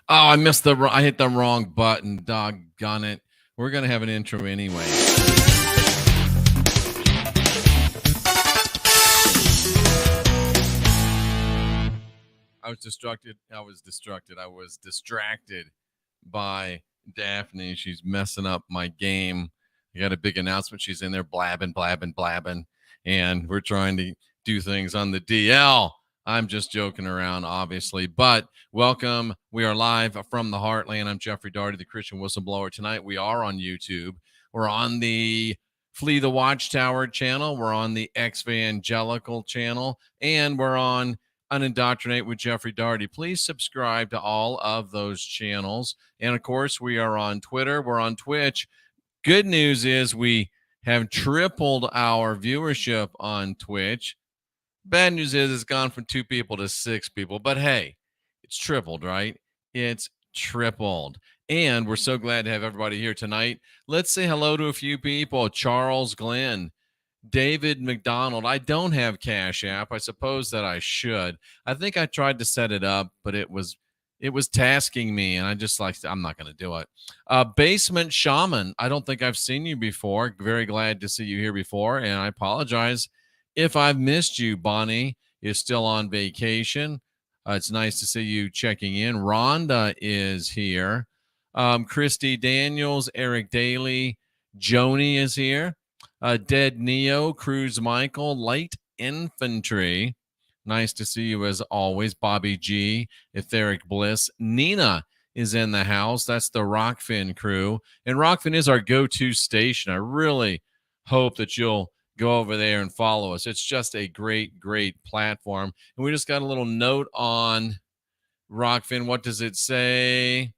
Oh, I hit the wrong button. Doggone it. We're going to have an intro anyway. I was distracted by Daphne. She's messing up my game. I got a big announcement. She's in there blabbing, blabbing, blabbing. And we're trying to do things on the DL. I'm just joking around, obviously. But welcome. We are live from the Heartland. I'm Jeffrey Daugherty, the Christian Whistleblower. Tonight we are on YouTube. We're on the Flee the Watchtower channel. We're on the Evangelical channel. And we're on Unindoctrinate with Jeffrey Daugherty. Please subscribe to all of those channels. And of course, we are on Twitter. We're on Twitch. Good news is we have tripled our viewership on Twitch. Bad news is it's gone from 2 people to 6 people. But hey, it's tripled, right? It's tripled. And we're so glad to have everybody here tonight. Let's say hello to a few people. Charles Glenn, David McDonald. I don't have Cash App. I suppose that I should. I think I tried to set it up, but it was tasking me, and I'm not going to do it. Basement Shaman. I don't think I've seen you before. Very glad to see you here before, and I apologize if I've missed you. Bonnie is still on vacation. It's nice to see you checking in. Rhonda is here. Christy Daniels, Eric Daly, Joni is here. Dead Neo, Cruz Michael, Light Infantry. Nice to see you as always. Bobby G, Etheric Bliss. Nina is in the house. That's the Rockfin crew. And Rockfin is our go-to station. I really hope that you'll go over there and follow us. It's just a great, great platform. And we just got a little note on Rockfin. What does it say?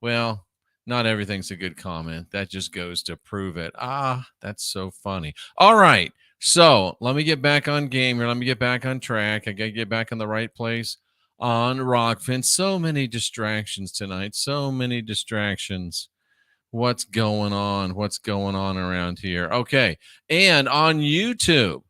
Well, not everything's a good comment. That just goes to prove it. That's so funny. All right. So let me get back on game here. Let me get back on track. I got to get back in the right place on Rockfin. So many distractions tonight. So many distractions. What's going on? What's going on around here? Okay. And on YouTube,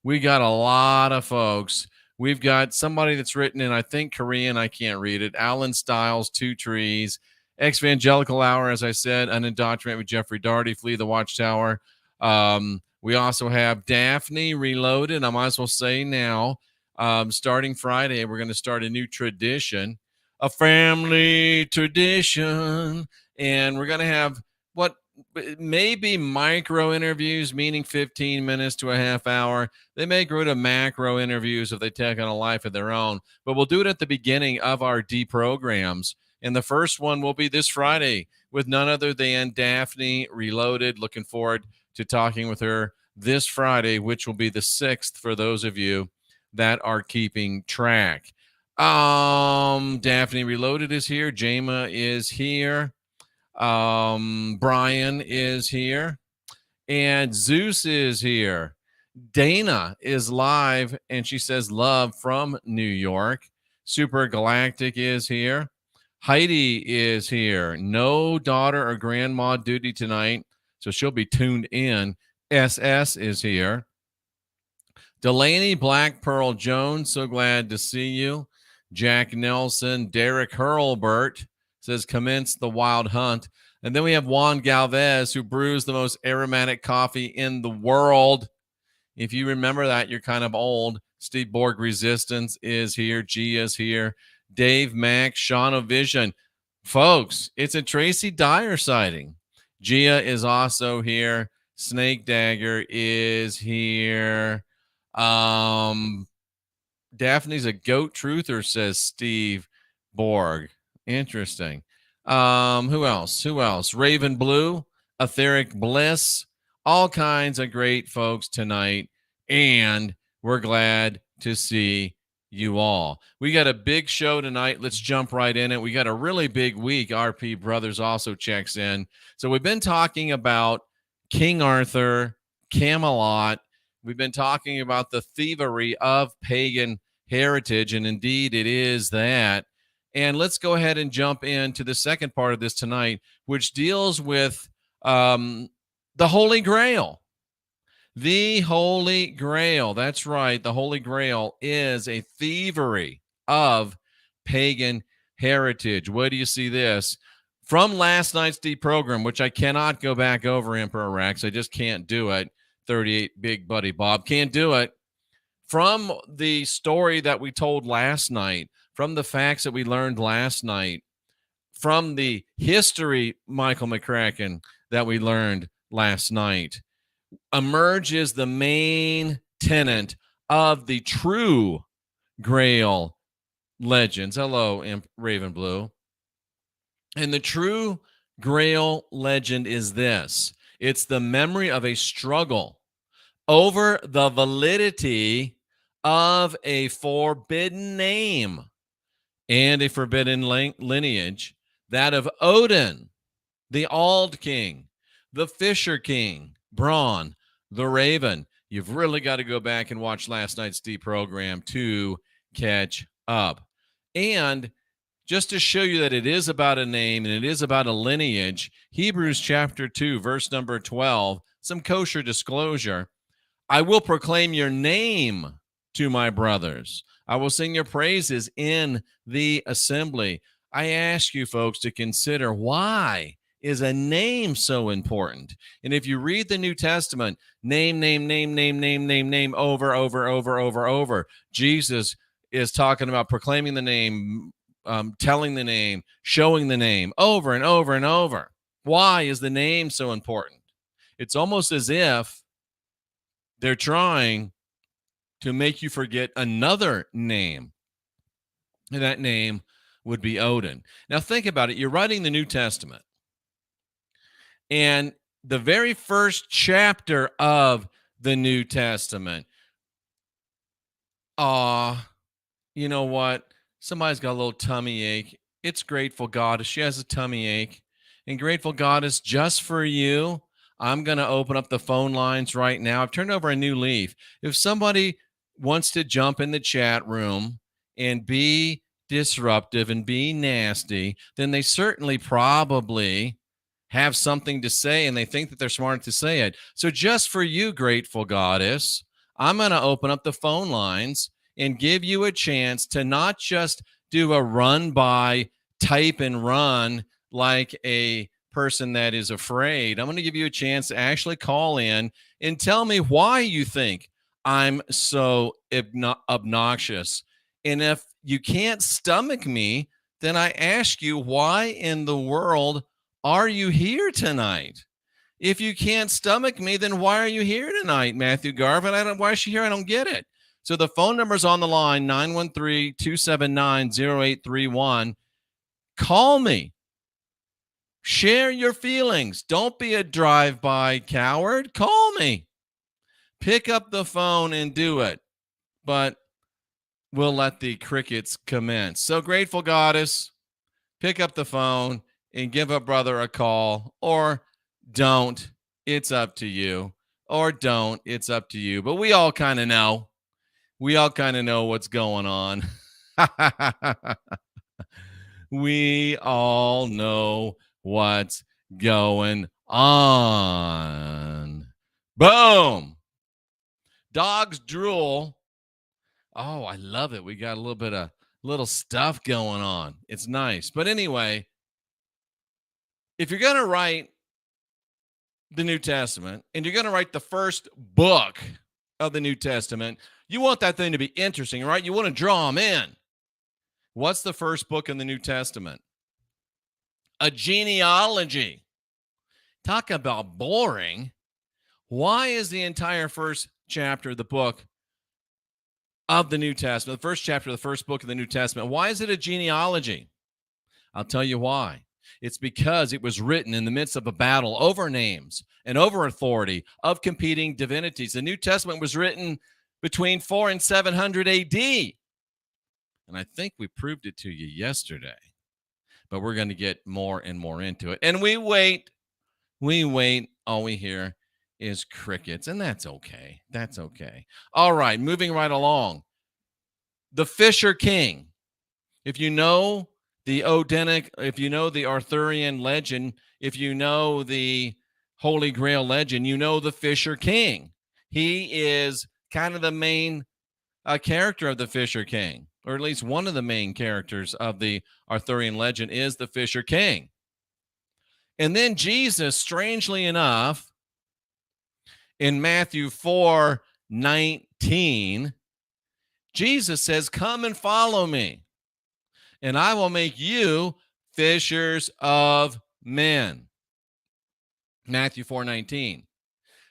we got a lot of folks. We've got somebody that's written in, I think, Korean. I can't read it. Alan Stiles, Two Trees. Evangelical Hour, as I said, Unindoctrinate with Jeffrey Daugherty, Flee the Watchtower. We also have Daphne Reloaded. I might as well say now, starting Friday, we're going to start a new tradition, a family tradition. And we're going to have what maybe micro interviews, meaning 15 minutes to a half hour. They may grow to macro interviews if they take on a life of their own. But we'll do it at the beginning of our D programs. And the first one will be this Friday with none other than Daphne Reloaded. Looking forward to talking with her this Friday, which will be the 6th for those of you that are keeping track. Daphne Reloaded is here. Jama is here. Brian is here. And Zeus is here. Dana is live, and she says love from New York. Super Galactic is here. Heidi is here. No daughter or grandma duty tonight, so she'll be tuned in. SS is here. Delaney Black Pearl Jones, so glad to see you. Jack Nelson, Derek Hurlbert says commence the wild hunt. And then we have Juan Galvez, who brews the most aromatic coffee in the world. If you remember that, you're kind of old. Steve Borg Resistance is here. G is here. Dave Mack, Shauna Vision. Folks, it's a Tracy Dyer sighting. Gia is also here. Snake Dagger is here. Daphne's a goat truther, says Steve Borg. Interesting. Who else? Raven Blue, Etheric Bliss, all kinds of great folks tonight. And we're glad to see you all. We got a big show tonight. Let's jump right in it. We got a really big week. RP Brothers also checks in. So we've been talking about King Arthur, Camelot. We've been talking about the thievery of pagan heritage, and indeed it is that. And let's go ahead and jump into the second part of this tonight, which deals with the Holy Grail. The Holy Grail. That's right. The Holy Grail is a thievery of pagan heritage. Where do you see this? From last night's deprogram, which I cannot go back over, Emperor Rex. I just can't do it. 38 Big Buddy Bob. Can't do it. From the story that we told last night, from the facts that we learned last night, from the history, Michael McCracken, that we learned last night, emerges the main tenet of the true Grail legends. Hello, Raven Blue. And the true Grail legend is this: it's the memory of a struggle over the validity of a forbidden name and a forbidden lineage, that of Odin, the Ald King, the Fisher King, Braun, the Raven. You've really got to go back and watch last night's deprogram to catch up. And just to show you that it is about a name and it is about a lineage, Hebrews chapter 2, verse number 12, some kosher disclosure. I will proclaim your name to my brothers. I will sing your praises in the assembly. I ask you folks to consider, why is a name so important? And if you read the New Testament, name, over. Jesus is talking about proclaiming the name, telling the name, showing the name over and over and over. Why is the name so important? It's almost as if they're trying to make you forget another name. And that name would be Odin. Now think about it. You're writing the New Testament. And the very first chapter of the New Testament, you know what? Somebody's got a little tummy ache. It's Grateful Goddess. She has a tummy ache. And Grateful Goddess, just for you, I'm going to open up the phone lines right now. I've turned over a new leaf. If somebody wants to jump in the chat room and be disruptive and be nasty, then they certainly probably have something to say and they think that they're smart to say it. So just for you, Grateful Goddess, I'm going to open up the phone lines and give you a chance to not just do a run by, type and run like a person that is afraid. I'm going to give you a chance to actually call in and tell me why you think I'm so obnoxious. And if you can't stomach me, then I ask you, why in the world are you here tonight? If you can't stomach me, then why are you here tonight, Matthew Garvin? Why is she here? I don't get it. So the phone number's on the line, 913-279-0831. Call me. Share your feelings. Don't be a drive-by coward. Call me. Pick up the phone and do it. But we'll let the crickets commence. So, Grateful Goddess, pick up the phone and give a brother a call, or don't. It's up to you. Or don't. It's up to you. But we all kind of know. We all kind of know what's going on. We all know what's going on. Boom. Dogs drool. Oh, I love it. We got a little bit of little stuff going on. It's nice. But anyway, if you're going to write the New Testament and you're going to write the first book of the New Testament, you want that thing to be interesting, right? You want to draw them in. What's the first book in the New Testament? A genealogy. Talk about boring. Why is the entire first chapter of the book of the New Testament, the first chapter of the first book of the New Testament, why is it a genealogy? I'll tell you why. It's because it was written in the midst of a battle over names and over authority of competing divinities. The New Testament was written between 400 and 700 AD. And I think we proved it to you yesterday. But we're going to get more and more into it. And we wait. All we hear is crickets. And that's okay. That's okay. All right. Moving right along. The Fisher King. If you know the Odinic, if you know the Arthurian legend, if you know the Holy Grail legend, you know the Fisher King. he is kind of the main character of the Fisher King, or at least one of the main characters of the Arthurian legend is the Fisher King. And then Jesus, strangely enough, in Matthew 4:19, Jesus says, "Come and follow me, and I will make you fishers of men." Matthew 4:19.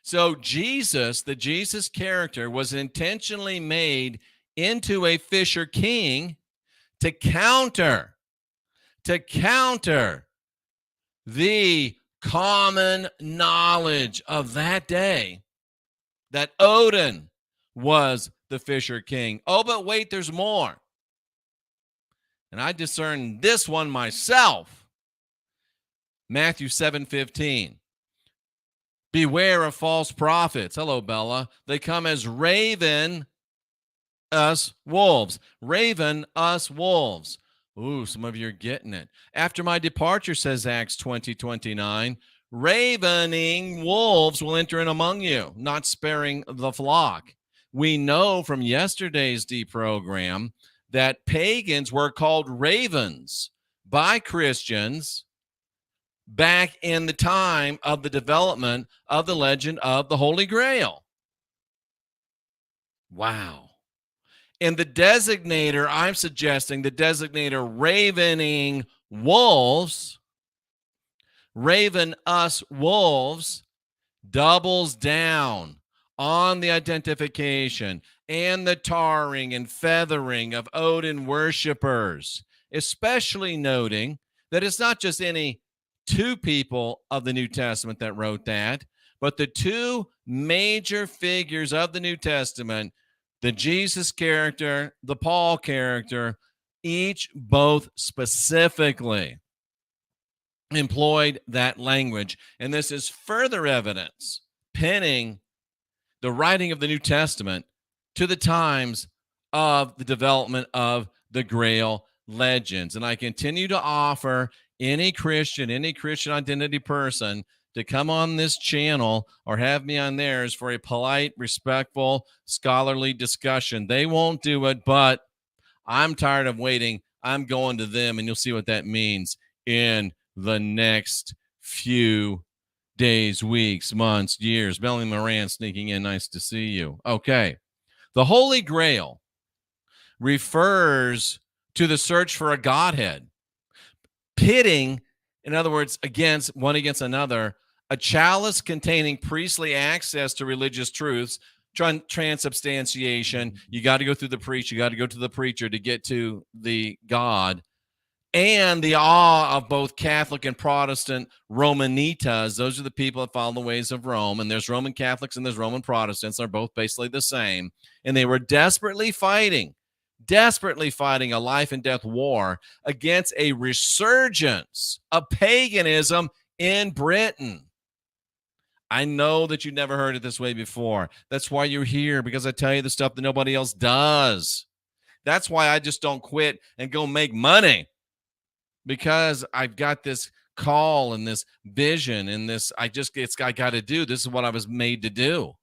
So Jesus, the Jesus character, was intentionally made into a fisher king to counter the common knowledge of that day that Odin was the fisher king. Oh, but wait, there's more. And I discern this one myself. Matthew 7:15. Beware of false prophets. Hello, Bella. They come as raven us wolves. Raven us wolves. Ooh, some of you are getting it. After my departure, says Acts 20:29, ravening wolves will enter in among you, not sparing the flock. We know from yesterday's deprogram that pagans were called ravens by Christians back in the time of the development of the legend of the Holy Grail. Wow. And the designator, I'm suggesting the designator ravening wolves, raven us wolves, doubles down on the identification and the tarring and feathering of Odin worshipers, especially noting that it's not just any two people of the New Testament that wrote that, but the two major figures of the New Testament, the Jesus character, the Paul character, both specifically employed that language. And this is further evidence pinning the writing of the New Testament to the times of the development of the Grail legends. And I continue to offer any Christian identity person to come on this channel or have me on theirs for a polite, respectful, scholarly discussion. They won't do it, but I'm tired of waiting. I'm going to them, and you'll see what that means in the next few days, weeks, months, years. Melanie Moran sneaking in. Nice to see you. Okay. The Holy Grail refers to the search for a Godhead, pitting, in other words, against another, a chalice containing priestly access to religious truths, transubstantiation. You got to go through the priest. You got to go to the preacher to get to the God. And the awe of both Catholic and Protestant Romanitas. Those are the people that follow the ways of Rome. And there's Roman Catholics and there's Roman Protestants. They're both basically the same. And they were desperately fighting a life and death war against a resurgence of paganism in Britain. I know that you've never heard it this way before. That's why you're here, because I tell you the stuff that nobody else does. That's why I just don't quit and go make money, because I've got this call and this vision and this, I got to do. This is what I was made to do.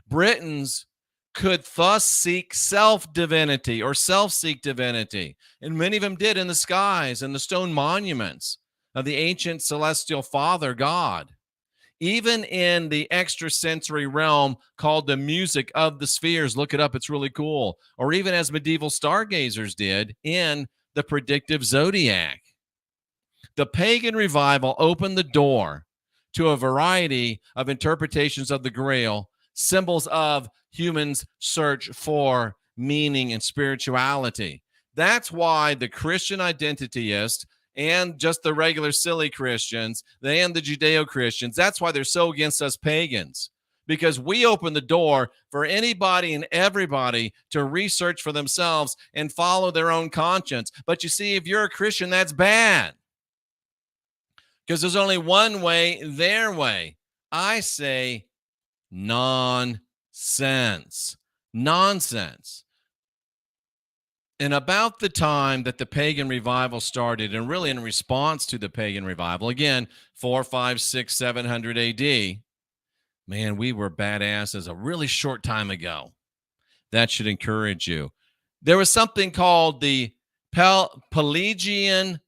Britons could thus seek self-divinity or self-seek divinity. And many of them did in the skies and the stone monuments of the ancient celestial Father God. Even in the extrasensory realm called the music of the spheres, look it up, it's really cool. Or even as medieval stargazers did in the predictive zodiac. The pagan revival opened the door to a variety of interpretations of the Grail, symbols of humans' search for meaning and spirituality. That's why the Christian identityist and just the regular silly Christians and the Judeo-Christians, that's why they're so against us pagans, because we open the door for anybody and everybody to research for themselves and follow their own conscience. But you see, if you're a Christian, that's bad, because there's only one way, their way. I say nonsense. And about the time that the pagan revival started, and really in response to the pagan revival, again, 400, 500, 600, 700 AD, Man, we were badasses a really short time ago. That should encourage you. There was something called the Pelagian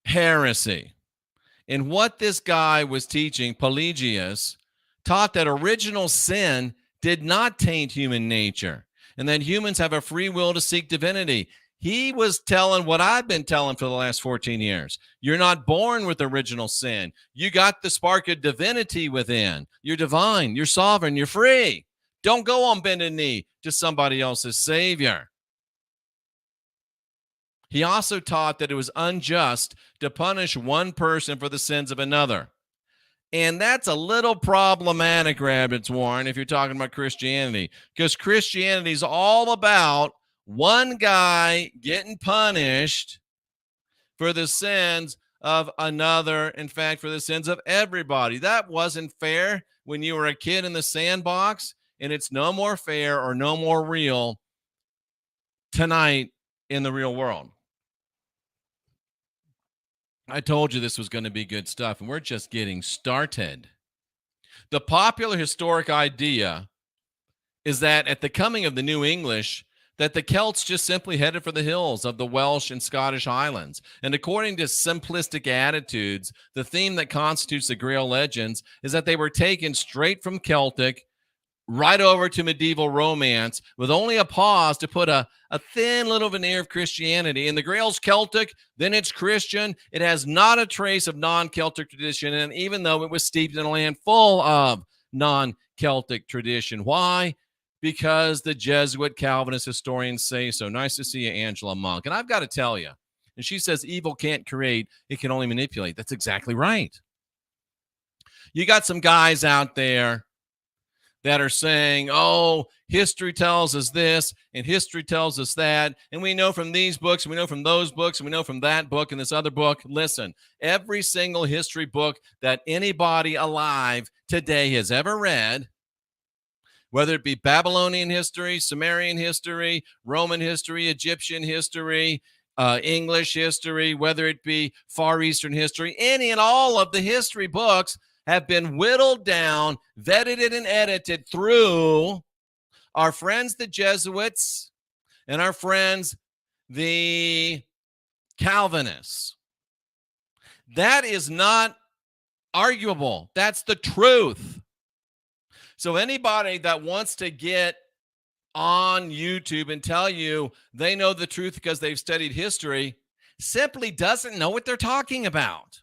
heresy. And what this guy was teaching, Pelagius, taught that original sin did not taint human nature and that humans have a free will to seek divinity. He was telling what I've been telling for the last 14 years. You're not born with original sin. You got the spark of divinity within. You're divine. You're sovereign. You're free. Don't go on bended knee to somebody else's savior. He also taught that it was unjust to punish one person for the sins of another. And that's a little problematic, Rabbits Warren, if you're talking about Christianity, because Christianity is all about one guy getting punished for the sins of another. In fact, for the sins of everybody. That wasn't fair when you were a kid in the sandbox, and it's no more fair or no more real tonight in the real world. I told you this was going to be good stuff, and we're just getting started. The popular historic idea is that at the coming of the New English, that the Celts just simply headed for the hills of the Welsh and Scottish Highlands. And according to simplistic attitudes, the theme that constitutes the Grail legends is that they were taken straight from Celtic right over to medieval romance with only a pause to put a thin little veneer of Christianity. And the Grail's Celtic, then it's Christian. It has not a trace of non-Celtic tradition, and even though it was steeped in a land full of non-Celtic tradition. Why? Because the Jesuit Calvinist historians say so. Nice to see you, Angela Monk. And I've got to tell you, and she says evil can't create, it can only manipulate. That's exactly right. You got some guys out there that are saying, oh, history tells us this and history tells us that. And we know from these books, and we know from those books, and we know from that book and this other book. Listen, every single history book that anybody alive today has ever read, whether it be Babylonian history, Sumerian history, Roman history, Egyptian history, English history, whether it be Far Eastern history, any and all of the history books have been whittled down, vetted and edited through our friends, the Jesuits, and our friends, the Calvinists. That is not arguable. That's the truth. So anybody that wants to get on YouTube and tell you they know the truth because they've studied history simply doesn't know what they're talking about.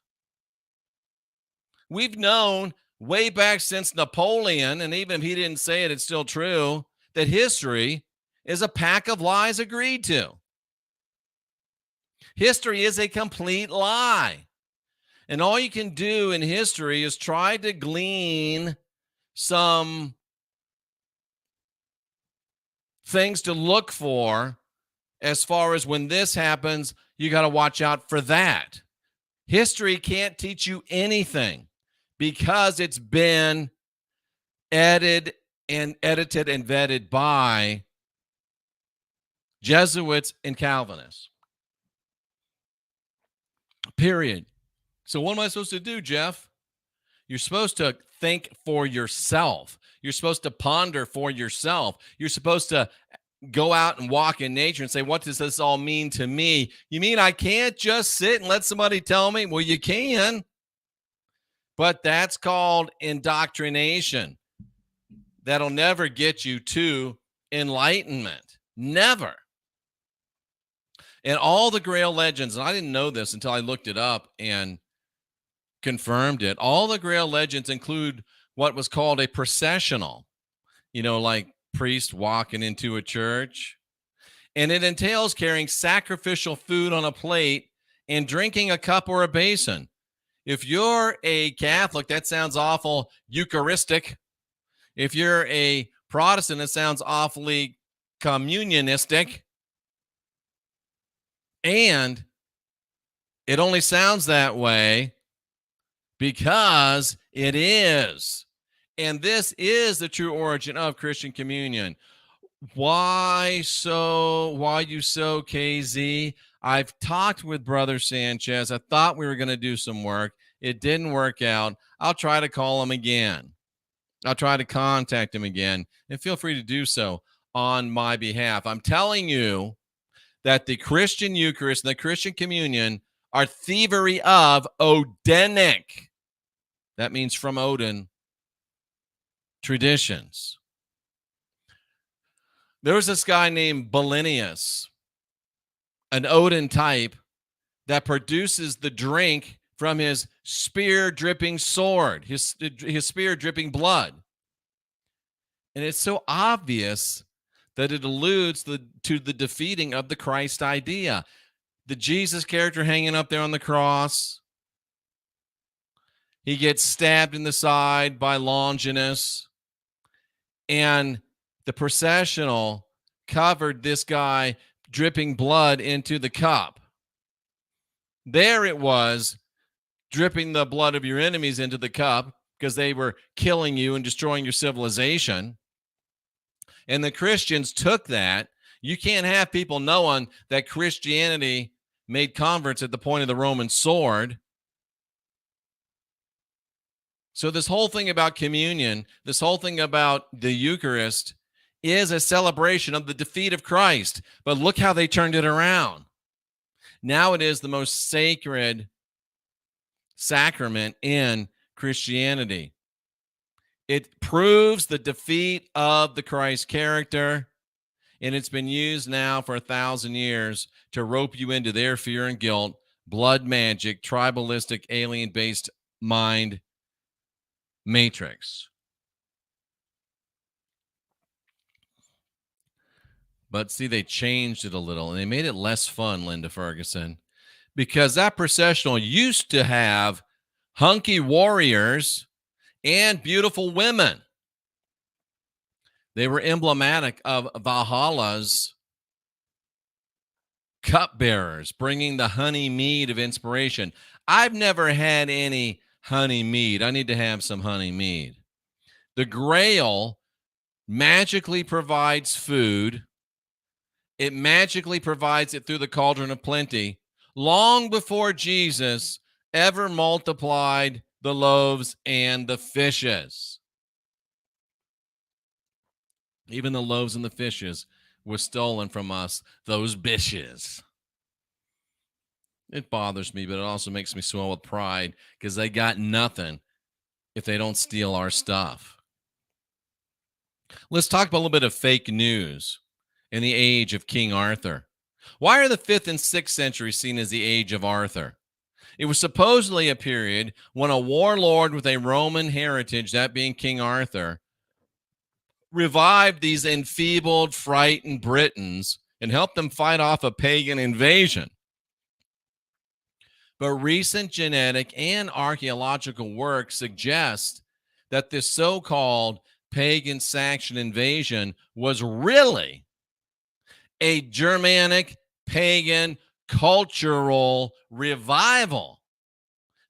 We've known way back since Napoleon, and even if he didn't say it, it's still true, that history is a pack of lies agreed to. History is a complete lie. And all you can do in history is try to glean some things to look for as far as when this happens, you got to watch out for that. History can't teach you anything because it's been edited and vetted by Jesuits and Calvinists. Period. So what am I supposed to do, Jeff? You're supposed to think for yourself. You're supposed to ponder for yourself. You're supposed to go out and walk in nature and say, what does this all mean to me? You mean I can't just sit and let somebody tell me? Well, you can. But that's called indoctrination. That'll never get you to enlightenment. Never. And all the Grail legends, and I didn't know this until I looked it up and confirmed it. All the Grail legends include what was called a processional, like priest walking into a church. And it entails carrying sacrificial food on a plate and drinking a cup or a basin. If you're a Catholic, that sounds awful Eucharistic. If you're a Protestant, it sounds awfully communionistic. And it only sounds that way because it is. And this is the true origin of Christian communion. Why you so, KZ? I've talked with Brother Sanchez. I thought we were going to do some work, It didn't work out. I'll try to call him again. I'll try to contact him again, and feel free to do so on my behalf. I'm telling you that the Christian Eucharist and the Christian communion are thievery of Odinic. That means from Odin traditions. There was this guy named Belinius, an Odin type, that produces the drink from his spear dripping sword, his spear dripping blood. And it's so obvious that it alludes to the defeating of the Christ idea. The Jesus character hanging up there on the cross. He gets stabbed in the side by Longinus. And the processional covered this guy dripping blood into the cup. There it was, dripping the blood of your enemies into the cup because they were killing you and destroying your civilization. And the Christians took that. You can't have people knowing that Christianity made converts at the point of the Roman sword. So this whole thing about communion, this whole thing about the Eucharist is a celebration of the defeat of Christ. But look how they turned it around. Now it is the most sacred sacrament in Christianity. It proves the defeat of the Christ character, and it's been used now for 1,000 years to rope you into their fear and guilt, blood magic, tribalistic, alien-based mind matrix. But see, they changed it a little, and they made it less fun, Linda Ferguson, because that processional used to have hunky warriors and beautiful women. They were emblematic of Valhalla's cupbearers, bringing the honey mead of inspiration. I've never had any honey mead. I need to have some honey mead. The Grail magically provides food. It magically provides it through the cauldron of plenty long before Jesus ever multiplied the loaves and the fishes. Even the loaves and the fishes were stolen from us, those bitches. It bothers me, but it also makes me swell with pride because they got nothing if they don't steal our stuff. Let's talk about a little bit of fake news in the age of King Arthur. Why are the 5th and 6th centuries seen as the age of Arthur? It was supposedly a period when a warlord with a Roman heritage, that being King Arthur, revived these enfeebled, frightened Britons and helped them fight off a pagan invasion. But recent genetic and archaeological work suggest that this so-called pagan Saxon invasion was really a Germanic pagan cultural revival.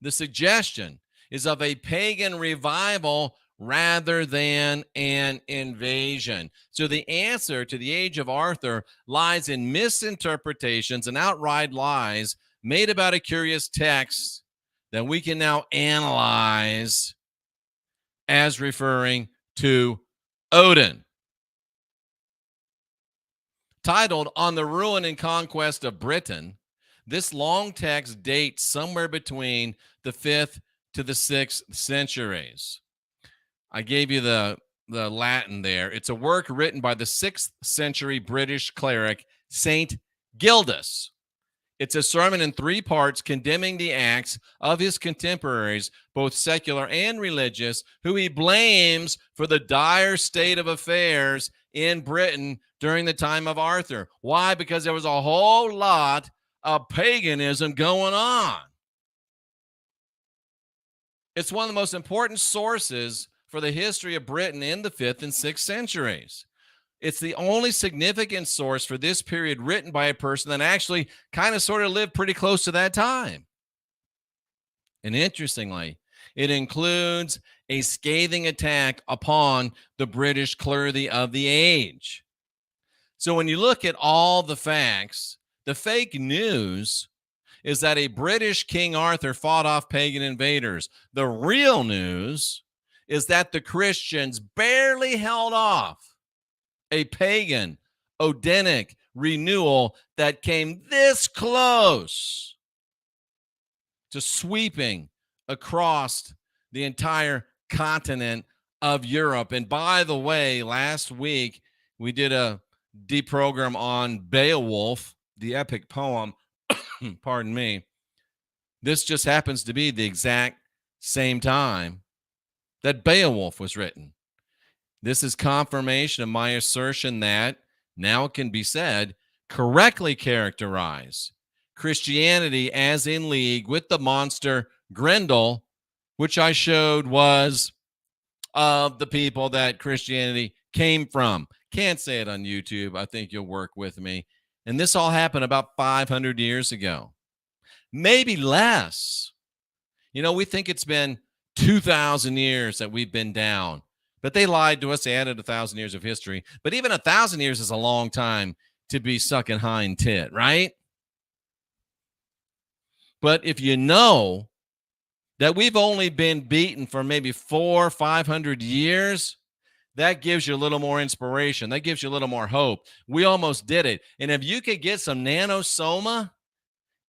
The suggestion is of a pagan revival rather than an invasion. So the answer to the age of Arthur lies in misinterpretations and outright lies made about a curious text that we can now analyze as referring to Odin. Titled On the Ruin and Conquest of Britain, this long text dates somewhere between the 5th to the 6th centuries. I gave you the Latin there. It's a work written by the 6th century British cleric Saint Gildas. It's a sermon in 3 parts condemning the acts of his contemporaries, both secular and religious, who he blames for the dire state of affairs in Britain during the time of Arthur. Why? Because there was a whole lot of paganism going on. It's one of the most important sources for the history of Britain in the 5th and 6th centuries. It's the only significant source for this period written by a person that actually kind of sort of lived pretty close to that time. And interestingly, it includes a scathing attack upon the British clergy of the age. So when you look at all the facts, the fake news is that a British King Arthur fought off pagan invaders. The real news is that the Christians barely held off a pagan Odinic renewal that came this close to sweeping across the entire continent of Europe. And by the way, last week we did a deep program on Beowulf, the epic poem. Pardon me. This just happens to be the exact same time that Beowulf was written. This is confirmation of my assertion that now it can be said correctly characterize Christianity as in league with the monster Grendel, which I showed was of the people that Christianity came from. Can't say it on YouTube. I think you'll work with me. And this all happened about 500 years ago, maybe less. You know, we think it's been 2,000 years that we've been down, but they lied to us. They added 1,000 years of history, but even 1,000 years is a long time to be sucking hind tit, right? But if you know that we've only been beaten for maybe 400 or 500 years, that gives you a little more inspiration. That gives you a little more hope. We almost did it. And if you could get some nanosoma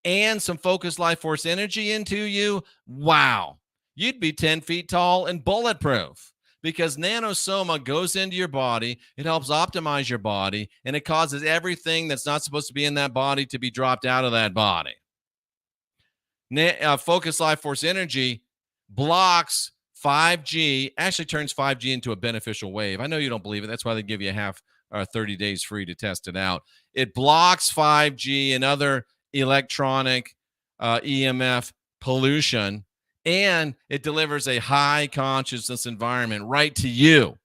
and some focused life force energy into you, wow, you'd be 10 feet tall and bulletproof, because nanosoma goes into your body. It helps optimize your body, and it causes everything that's not supposed to be in that body to be dropped out of that body. Focus Life Force Energy blocks 5G, actually turns 5G into a beneficial wave. I know you don't believe it. That's why they give you 30 days free to test it out. It blocks 5G and other electronic EMF pollution, and it delivers a high consciousness environment right to you.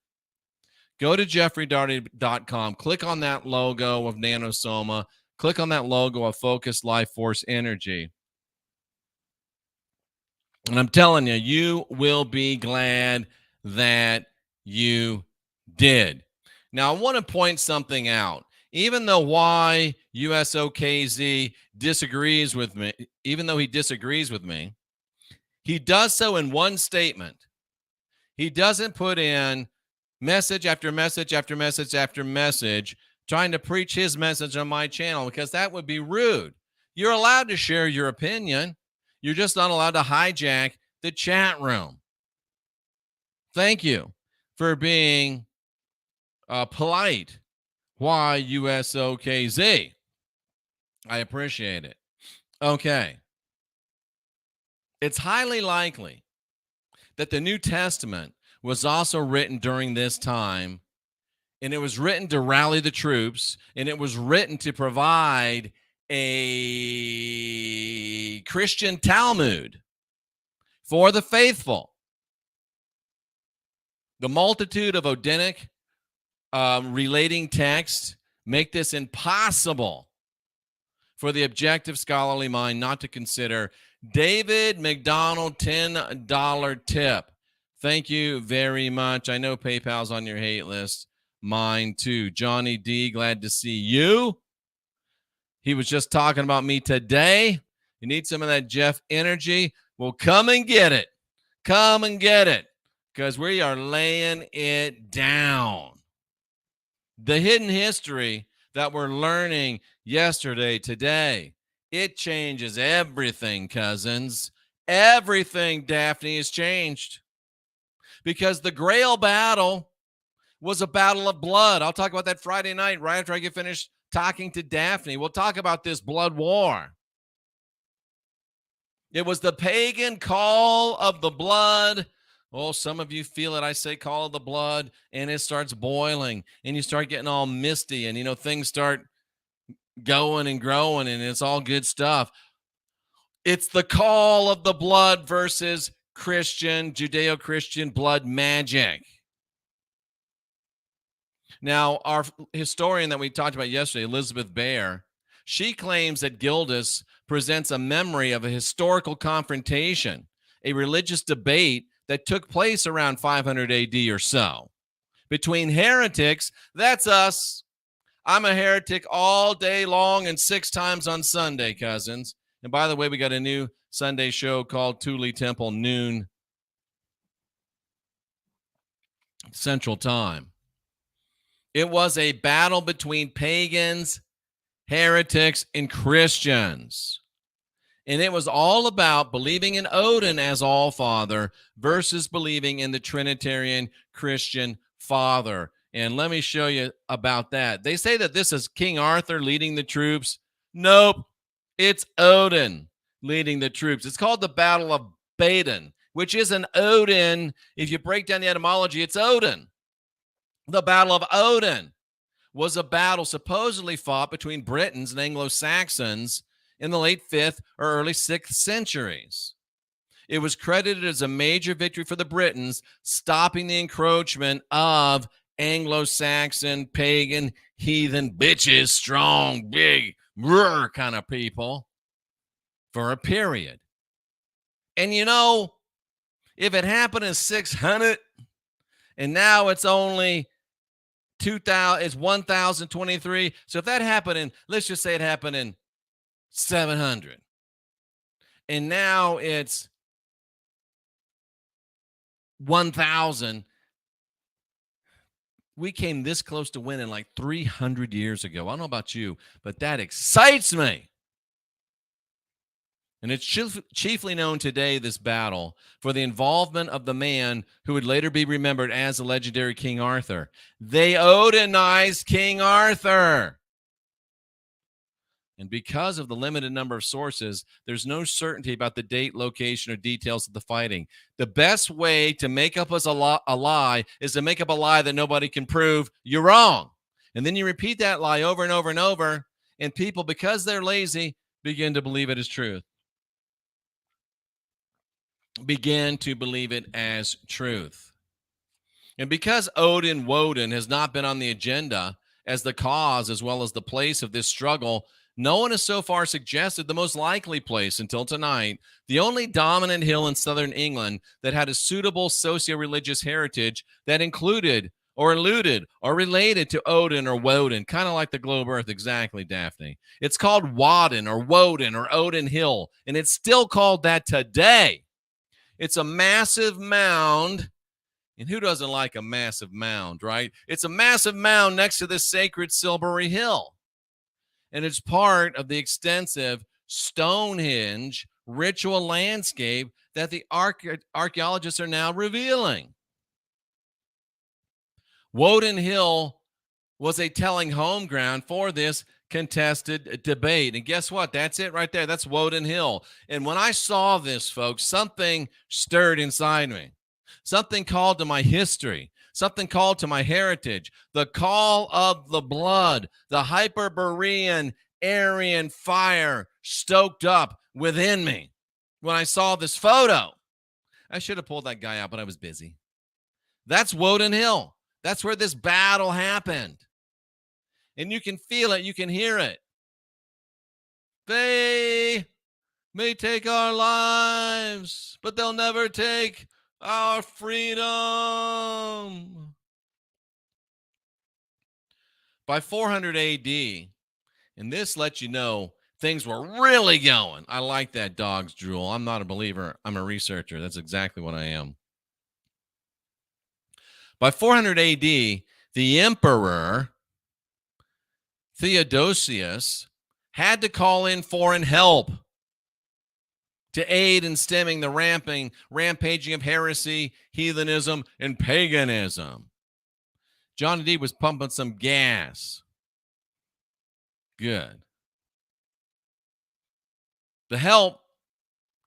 Go to jeffreydarty.com, click on that logo of Nanosoma, click on that logo of Focus Life Force Energy. And I'm telling you, you will be glad that you did. Now, I want to point something out. Even though YUSOKZ disagrees with me, even though he disagrees with me, he does so in one statement. He doesn't put in message after message after message after message trying to preach his message on my channel, because that would be rude. You're allowed to share your opinion. You're just not allowed to hijack the chat room. Thank you for being polite, YUSOKZ. I appreciate it. Okay. It's highly likely that the New Testament was also written during this time, and it was written to rally the troops, and it was written to provide a Christian Talmud for the faithful. The multitude of Odinic relating texts make this impossible for the objective scholarly mind not to consider. David McDonald, $10 tip. Thank you very much. I know PayPal's on your hate list. Mine too. Johnny D, glad to see you. He was just talking about me today. You need some of that Jeff energy? Well, come and get it. Come and get it, because we are laying it down. The hidden history that we're learning yesterday, today, it changes everything, cousins. Everything, Daphne, has changed. Because the Grail battle was a battle of blood. I'll talk about that Friday night right after I get finished talking to Daphne. We'll talk about this blood war. It was the pagan call of the blood. Oh, some of you feel it. I say call of the blood, and it starts boiling, and you start getting all misty, and, things start going and growing, and it's all good stuff. It's the call of the blood versus Christian, Judeo-Christian blood magic. Now, our historian that we talked about yesterday, Elizabeth Baer, she claims that Gildas presents a memory of a historical confrontation, a religious debate that took place around 500 AD or so between heretics. That's us. I'm a heretic all day long and 6 times on Sunday, cousins. And by the way, we got a new Sunday show called Thule Temple, noon Central Time. It was a battle between pagans, heretics, and Christians. And it was all about believing in Odin as All-Father versus believing in the Trinitarian Christian Father. And let me show you about that. They say that this is King Arthur leading the troops. Nope, it's Odin leading the troops. It's called the Battle of Pagan, which is an Odin. If you break down the etymology, it's Odin. The Battle of Odin was a battle supposedly fought between Britons and Anglo-Saxons in the late 5th or early 6th centuries. It was credited as a major victory for the Britons, stopping the encroachment of Anglo-Saxon, pagan, heathen, bitches, strong, big, kind of people for a period. And you know, if it happened in 600 and now it's only 2000, it's 1023. So if that happened in, let's just say it happened in 700 and now it's 1000, we came this close to winning like 300 years ago. I don't know about you, but that excites me. And it's chiefly known today, this battle, for the involvement of the man who would later be remembered as the legendary King Arthur. They Odinized King Arthur. And because of the limited number of sources, there's no certainty about the date, location, or details of the fighting. The best way to make up a lie is to make up a lie that nobody can prove you're wrong. And then you repeat that lie over and over and over, and people, because they're lazy, begin to believe it as truth. Begin to believe it as truth. And because Odin Woden has not been on the agenda as the cause as well as the place of this struggle, no one has so far suggested the most likely place until tonight, the only dominant hill in southern England that had a suitable socio-religious heritage that included or alluded or related to Odin or Woden, kind of like the globe Earth. Exactly, Daphne. It's called Woden or Woden or Odin Hill, and it's still called that today. It's a massive mound. And who doesn't like a massive mound, right? It's a massive mound next to the sacred Silbury Hill. And it's part of the extensive Stonehenge ritual landscape that the archaeologists are now revealing. Woden Hill was a telling home ground for this contested debate. And guess what? That's it right there. That's Woden Hill. And when I saw this, folks, something stirred inside me. Something called to my history. Something called to my heritage. The call of the blood. The Hyperborean Aryan fire stoked up within me when I saw this photo. I should have pulled that guy out, but I was busy. That's Woden Hill. That's where this battle happened. And you can feel it. You can hear it. They may take our lives, but they'll never take our freedom. By 400 AD, and this lets you know things were really going. I like that, dog's drool. I'm not a believer. I'm a researcher. That's exactly what I am. By 400 AD, the emperor Theodosius had to call in foreign help to aid in stemming the rampaging of heresy, heathenism, and paganism. Johnny D was pumping some gas. Good. The help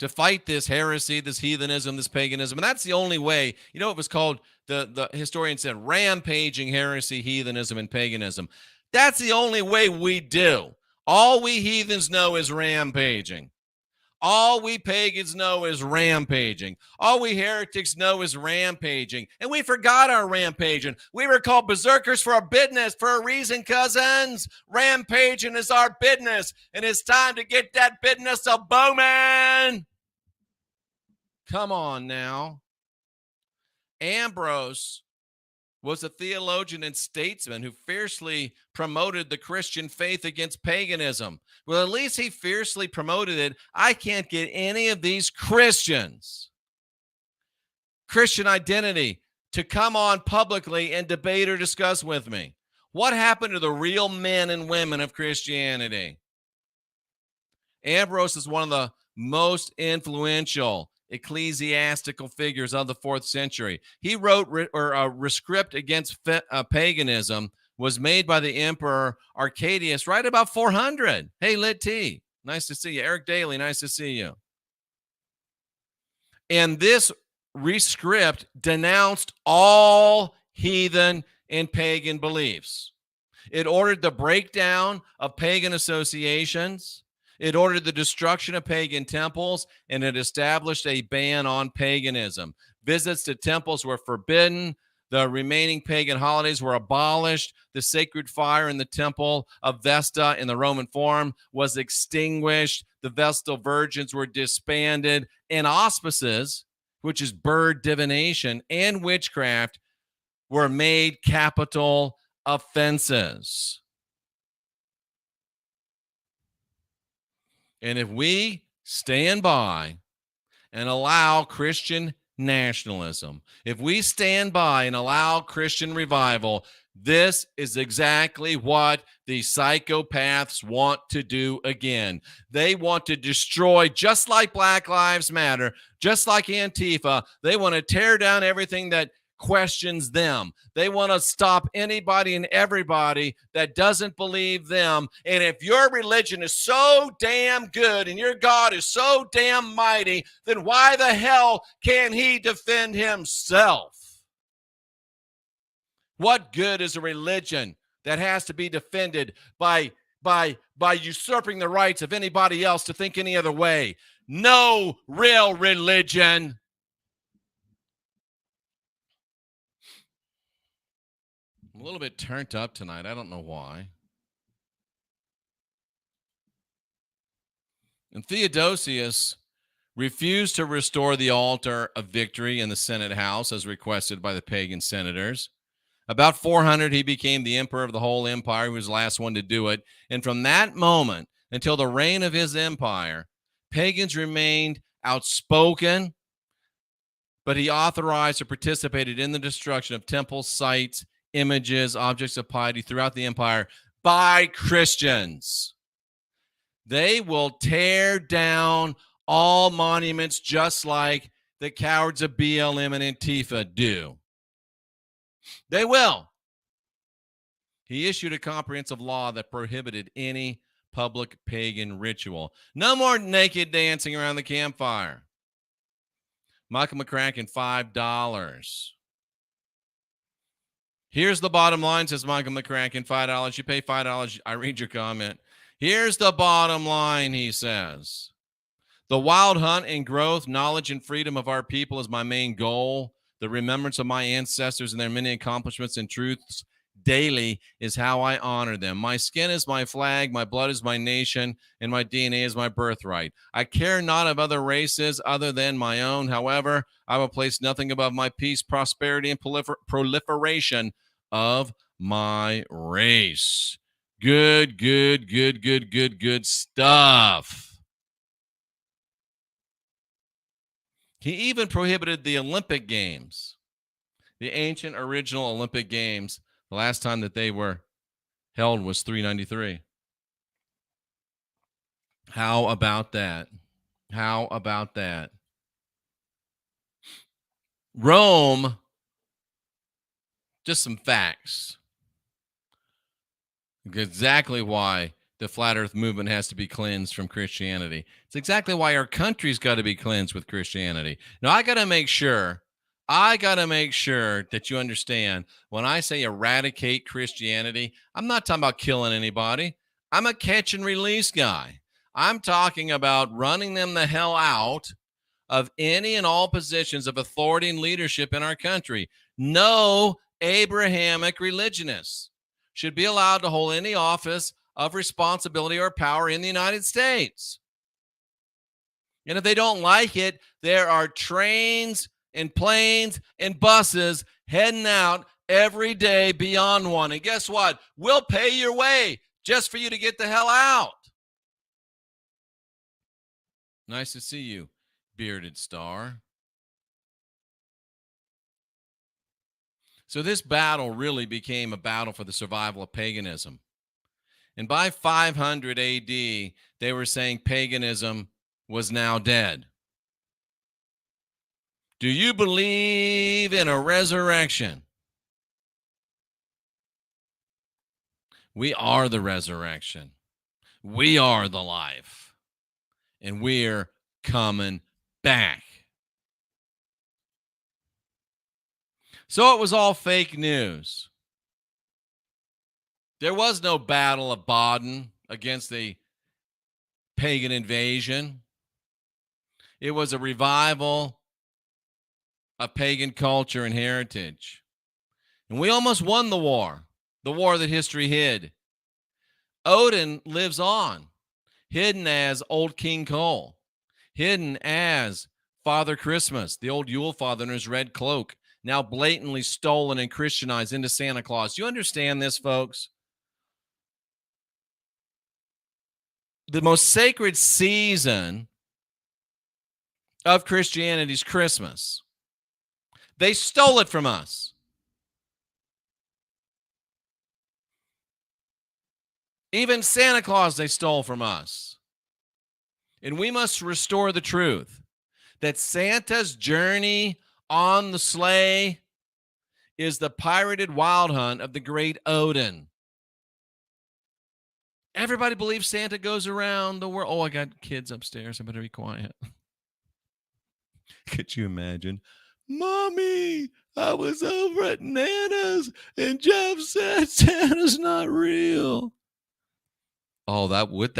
to fight this heresy, this heathenism, this paganism. And that's the only way. You know, it was called, the historian said, rampaging heresy, heathenism, and paganism. That's the only way we do. All we heathens know is rampaging. All we pagans know is rampaging. All we heretics know is rampaging. And we forgot our rampaging. We were called berserkers for our business, for a reason, cousins. Rampaging is our business. And it's time to get that business a booming. Come on now. Ambrose was a theologian and statesman who fiercely promoted the Christian faith against paganism. Well, at least he fiercely promoted it. I can't get any of these Christian identity to come on publicly and debate or discuss with me. What happened to the real men and women of Christianity? Ambrose is one of the most influential ecclesiastical figures of the 4th century. He wrote a rescript against paganism was made by the Emperor Arcadius right about 400. Hey, Lit T, nice to see you. Eric Daly, nice to see you. And this rescript denounced all heathen and pagan beliefs. It ordered the breakdown of pagan associations. It ordered the destruction of pagan temples, and it established a ban on paganism. Visits to temples were forbidden. The remaining pagan holidays were abolished. The sacred fire in the temple of Vesta in the Roman Forum was extinguished. The Vestal virgins were disbanded. And auspices, which is bird divination, and witchcraft were made capital offenses. And if we stand by and allow Christian nationalism, if we stand by and allow Christian revival, this is exactly what the psychopaths want to do again. They want to destroy, just like Black Lives Matter, just like Antifa, they want to tear down everything that questions them. They want to stop anybody and everybody that doesn't believe them. And if your religion is so damn good and your God is so damn mighty, then why the hell can he defend himself? What good is a religion that has to be defended by usurping the rights of anybody else to think any other way? No real religion. I'm a little bit turned up tonight. I don't know why. And Theodosius refused to restore the altar of victory in the Senate House as requested by the pagan senators. About 400, he became the emperor of the whole empire. He was the last one to do it. And from that moment until the reign of his empire, pagans remained outspoken, but he authorized or participated in the destruction of temples, sites, images, objects of piety throughout the empire by Christians. They will tear down all monuments just like the cowards of BLM and Antifa do. They will. He issued a comprehensive law that prohibited any public pagan ritual. No more naked dancing around the campfire. Michael McCracken, $5. Here's the bottom line, says Michael McCracken, $5. You pay $5. I read your comment. Here's the bottom line, he says. The wild hunt and growth, knowledge, and freedom of our people is my main goal. The remembrance of my ancestors and their many accomplishments and truths daily is how I honor them. My skin is my flag, my blood is my nation, and my DNA is my birthright. I care not of other races other than my own. However, I will place nothing above my peace, prosperity, and proliferation of my race. Good stuff. He even prohibited the Olympic Games, the ancient original Olympic Games. The last time that they were held was 393. How about that? How about that? Rome, just some facts. Exactly why the flat earth movement has to be cleansed from Christianity. It's exactly why our country's got to be cleansed with Christianity. Now, I got to make sure that you understand when I say eradicate Christianity, I'm not talking about killing anybody. I'm a catch and release guy. I'm talking about running them the hell out of any and all positions of authority and leadership in our country. No Abrahamic religionists should be allowed to hold any office of responsibility or power in the United States. And if they don't like it, there are trains and planes and buses heading out every day beyond one. And guess what? We'll pay your way just for you to get the hell out. Nice to see you, bearded star. So this battle really became a battle for the survival of paganism. And by 500 AD, they were saying paganism was now dead. Do you believe in a resurrection? We are the resurrection. We are the life. And we're coming back. So it was all fake news. There was no battle of Baden against the pagan invasion. It was a revival of pagan culture and heritage. And we almost won the war that history hid. Odin lives on, hidden as Old King Cole, hidden as Father Christmas, the old Yule Father in his red cloak, now blatantly stolen and Christianized into Santa Claus. Do you understand this, folks? The most sacred season of Christianity is Christmas. They stole it from us. Even Santa Claus they stole from us. And we must restore the truth that Santa's journey on the sleigh is the pirated wild hunt of the great Odin. Everybody believes Santa goes around the world. Oh, I got kids upstairs. I better be quiet. Could you imagine? Mommy, I was over at Nana's and Jeff said Santa's not real. Oh, that would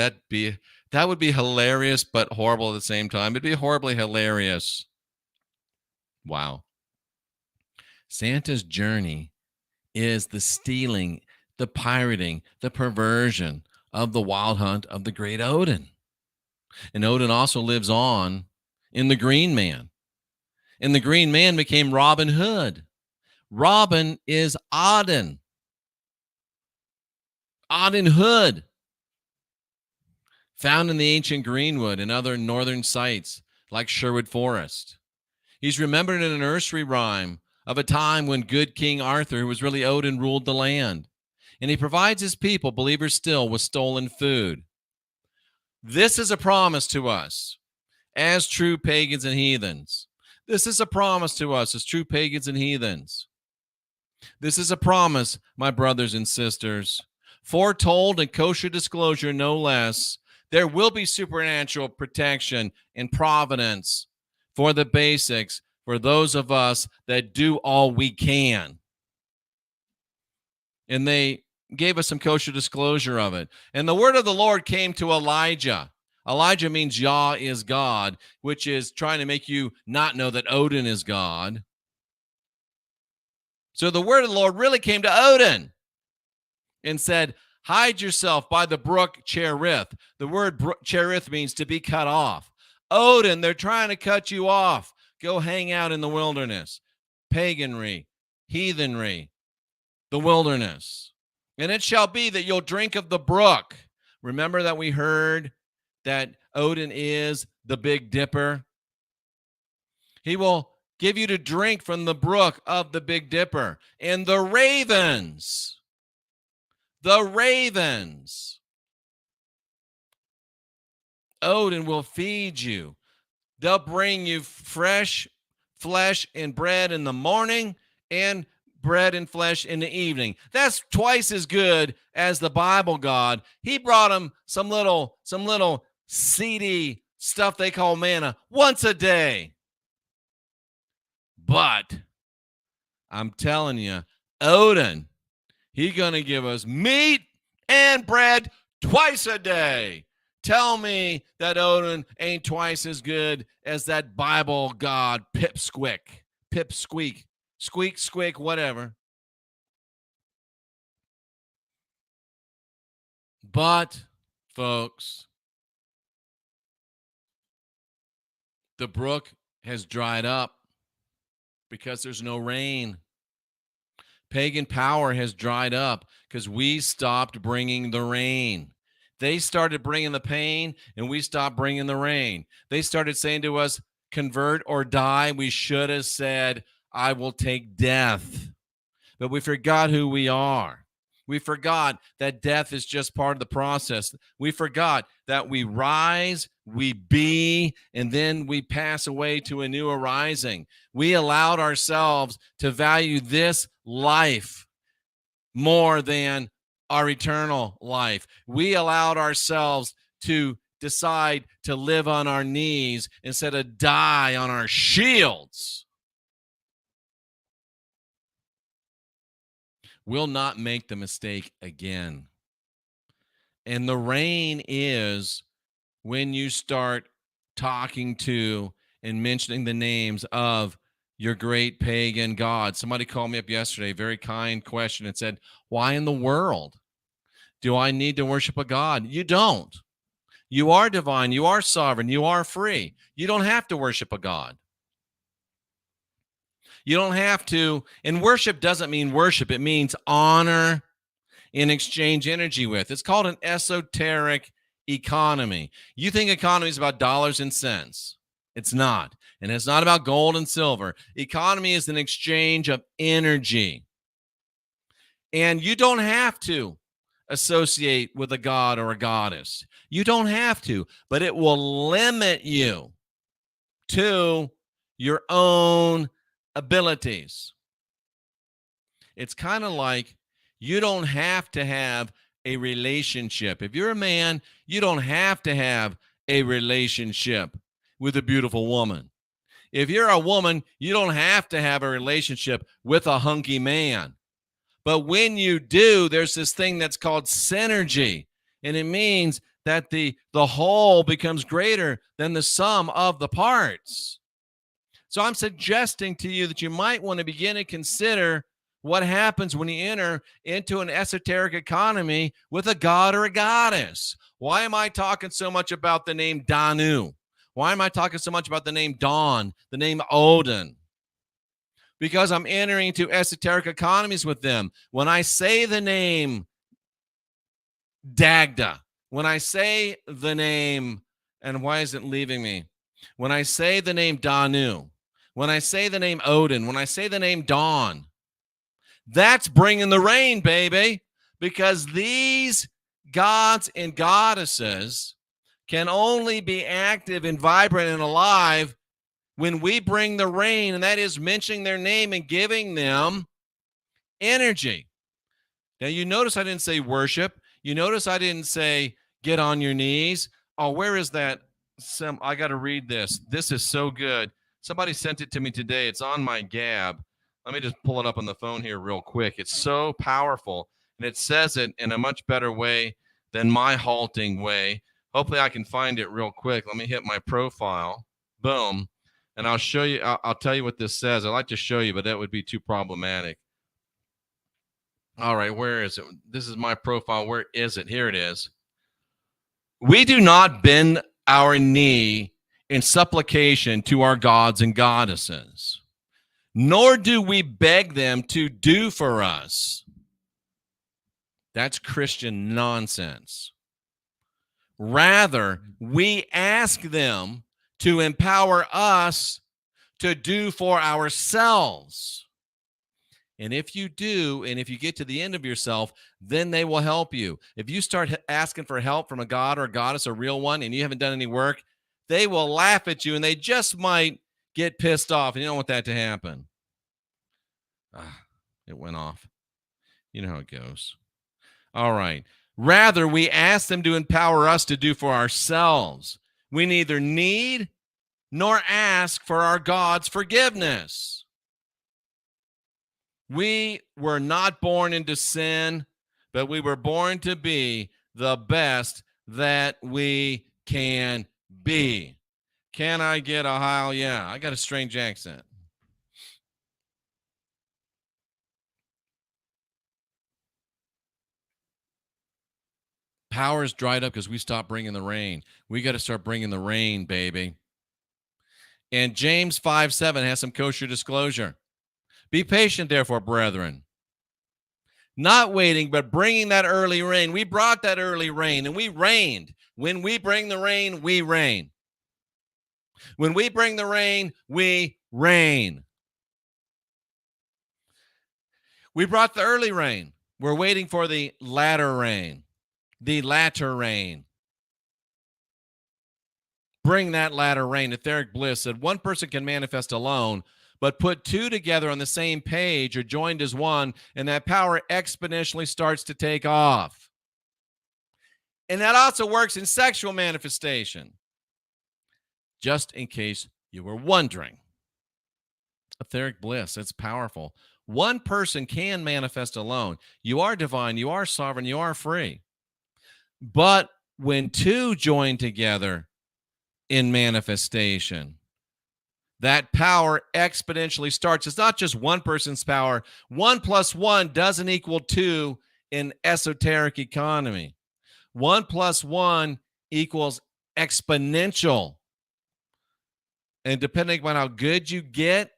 be hilarious, but horrible at the same time. It'd be horribly hilarious. Wow. Santa's journey is the stealing, the pirating, the perversion of the wild hunt of the great Odin. And Odin also lives on in the Green Man. And the Green Man became Robin Hood. Robin is Odin. Odin Hood. Found in the ancient Greenwood and other northern sites like Sherwood Forest. He's remembered in a nursery rhyme of a time when good King Arthur, who was really Odin, ruled the land. And he provides his people, believers still, with stolen food. This is a promise to us as true pagans and heathens. This is a promise to us as true pagans and heathens. This is a promise, my brothers and sisters, foretold in kosher disclosure, no less. There will be supernatural protection and providence for the basics, for those of us that do all we can. And they gave us some kosher disclosure of it. And the word of the Lord came to Elijah. Elijah means Yah is God, which is trying to make you not know that Odin is God. So the word of the Lord really came to Odin and said, hide yourself by the brook Cherith. The word Cherith means to be cut off. Odin, they're trying to cut you off. Go hang out in the wilderness. Paganry, heathenry, the wilderness. And it shall be that you'll drink of the brook. Remember that we heard that Odin is the Big Dipper? He will give you to drink from the brook of the Big Dipper. And the ravens, Odin will feed you. They'll bring you fresh flesh and bread in the morning and bread and flesh in the evening. That's twice as good as the Bible God. He brought them some little seedy stuff they call manna once a day. But I'm telling you, Odin, he's going to give us meat and bread twice a day. Tell me that Odin ain't twice as good as that Bible God, pipsqueak, squeak, squeak, whatever. But, folks, the brook has dried up because there's no rain. Pagan power has dried up because we stopped bringing the rain. They started bringing the pain, and we stopped bringing the rain. They started saying to us, convert or die. We should have said, I will take death. But we forgot who we are. We forgot that death is just part of the process. We forgot that we rise, we be, and then we pass away to a new arising. We allowed ourselves to value this life more than our eternal life. We allowed ourselves to decide to live on our knees instead of die on our shields. Will not make the mistake again. And the rain is when you start talking to and mentioning the names of your great pagan god. Somebody called me up yesterday, very kind question, and said, why in the world do I need to worship a god? You don't. You are divine. You are sovereign. You are free. You don't have to worship a god. You don't have to. And worship doesn't mean worship. It means honor and exchange energy with. It's called an esoteric economy. You think economy is about dollars and cents. It's not. And it's not about gold and silver. Economy is an exchange of energy. And you don't have to associate with a god or a goddess. You don't have to, but it will limit you to your own abilities. It's kind of like you don't have to have a relationship. If you're a man, you don't have to have a relationship with a beautiful woman. If you're a woman, you don't have to have a relationship with a hunky man. But when you do, there's this thing that's called synergy. And it means that the whole becomes greater than the sum of the parts. So I'm suggesting to you that you might want to begin to consider what happens when you enter into an esoteric economy with a god or a goddess. Why am I talking so much about the name Danu? Why am I talking so much about the name Dawn, the name Odin? Because I'm entering into esoteric economies with them. When I say the name Dagda, when I say the name, and why is it leaving me? When I say the name Danu, when I say the name Odin, when I say the name Dawn, that's bringing the rain, baby, because these gods and goddesses can only be active and vibrant and alive when we bring the rain, and that is mentioning their name and giving them energy. Now, you notice I didn't say worship. You notice I didn't say get on your knees. Oh, where is that? I got to read this. This is so good. Somebody sent it to me today. It's on my Gab. Let me just pull it up on the phone here real quick. It's so powerful, and it says it in a much better way than my halting way. Hopefully I can find it real quick. Let me hit my profile. Boom. And I'll show you. I'll tell you what this says. I'd like to show you, but that would be too problematic. All right, where is it? This is my profile. Where is it? Here it is. We do not bend our knee in supplication to our gods and goddesses, nor do we beg them to do for us. That's Christian nonsense. Rather, we ask them to empower us to do for ourselves. And if you do, and if you get to the end of yourself, then they will help you. If you start asking for help from a god or a goddess, a real one, and you haven't done any work, they will laugh at you, and they just might get pissed off. And you don't want that to happen. It went off. You know how it goes. All right. Rather, we ask them to empower us to do for ourselves. We neither need nor ask for our God's forgiveness. We were not born into sin, but we were born to be the best that we can be. Can I get a hell yeah? I got a strange accent. Power's dried up because we stopped bringing the rain. We got to start bringing the rain, baby. And James 5:7 has some kosher disclosure. Be patient, therefore, brethren, Not waiting, but bringing that early rain. We brought that early rain, and we reigned. When we bring the rain, we reign. When we bring the rain, we reign. We brought the early rain. We're waiting for the latter rain. The latter rain. Bring that latter rain. Etheric Bliss said, one person can manifest alone, but put two together on the same page or joined as one, and that power exponentially starts to take off. And that also works in sexual manifestation. Just in case you were wondering. Etheric Bliss, it's powerful. One person can manifest alone. You are divine, you are sovereign, you are free. But when two join together in manifestation, that power exponentially starts. It's not just one person's power. 1 + 1 doesn't equal 2 in esoteric economy. 1 + 1 equals exponential. And depending on how good you get